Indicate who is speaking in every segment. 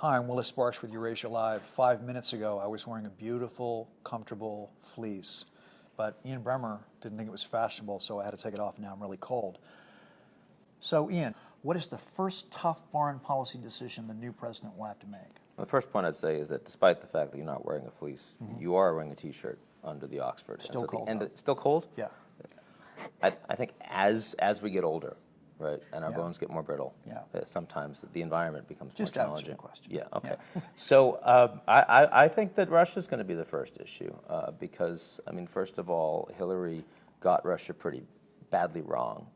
Speaker 1: Hi, I'm Willis Sparks with Eurasia Live. 5 minutes ago, I was wearing a beautiful, comfortable fleece, but Ian Bremmer didn't think it was fashionable, so I had to take it off. Now I'm really cold. So, Ian, what is the first tough foreign policy decision the new president will have to make?
Speaker 2: The first point I'd say is that despite the fact that you're not wearing a fleece, you are wearing a T-shirt under the Oxford.
Speaker 1: Still cold.
Speaker 2: Still cold?
Speaker 1: Yeah.
Speaker 2: I think as we get older, right, and our bones get more brittle, sometimes the environment becomes more challenging.
Speaker 1: Question.
Speaker 2: Yeah, okay. So I think that Russia's going to be the first issue because, I mean, first of all, Hillary got Russia pretty badly wrong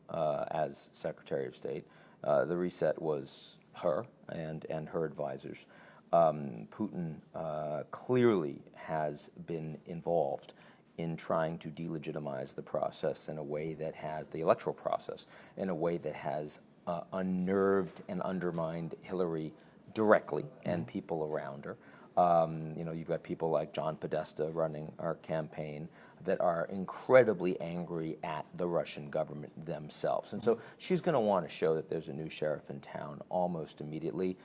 Speaker 2: as Secretary of State. The reset was her and her advisors. Putin clearly has been involved in trying to delegitimize the process in a way that has, the electoral process, in a way that has unnerved and undermined Hillary directly and people around her. You know, you've got people like John Podesta running our campaign that are incredibly angry at the Russian government themselves. And so she's going to want to show that there's a new sheriff in town almost immediately.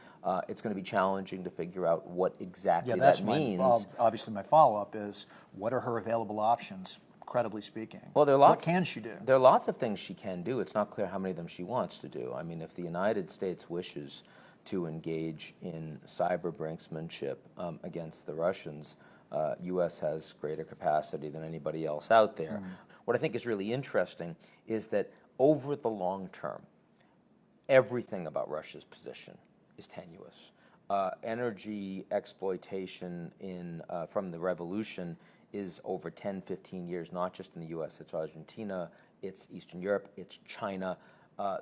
Speaker 2: It's going to be challenging to figure out what exactly that means.
Speaker 1: Obviously, my follow-up is, what are her available options, credibly speaking?
Speaker 2: Well, there are lots.
Speaker 1: What can she do?
Speaker 2: There are lots of things she can do. It's not clear how many of them she wants to do. I mean, if the United States wishes to engage in cyber brinksmanship against the Russians, U.S. has greater capacity than anybody else out there. What I think is really interesting is that over the long term, everything about Russia's position is tenuous. Energy exploitation from the revolution is over 10, 15 years, not just in the U.S., it's Argentina, it's Eastern Europe, it's China.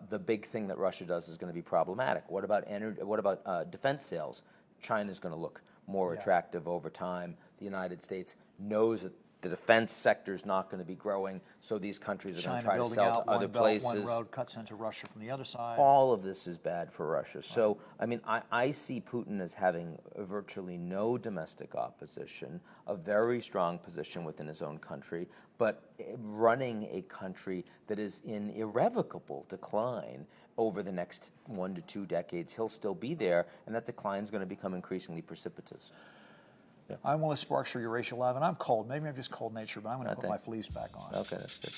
Speaker 2: The big thing that Russia does is going to be problematic. What about energy? What about defense sales? China's going to look more attractive over time. The United States knows that the defense sector is not going to be growing, so these countries are going to try to sell to other places.
Speaker 1: One road cuts into Russia from the other side.
Speaker 2: All of this is bad for Russia. So, I mean, I see Putin as having virtually no domestic opposition, a very strong position within his own country, but running a country that is in irrevocable decline over the next 1 to 2 decades. He'll still be there, and that decline is going to become increasingly precipitous.
Speaker 1: Yeah. I'm Willis Sparks for Eurasia Live, and I'm cold. Maybe I'm just cold natured, but I'm going to put my fleece back on.
Speaker 2: Okay, that's good.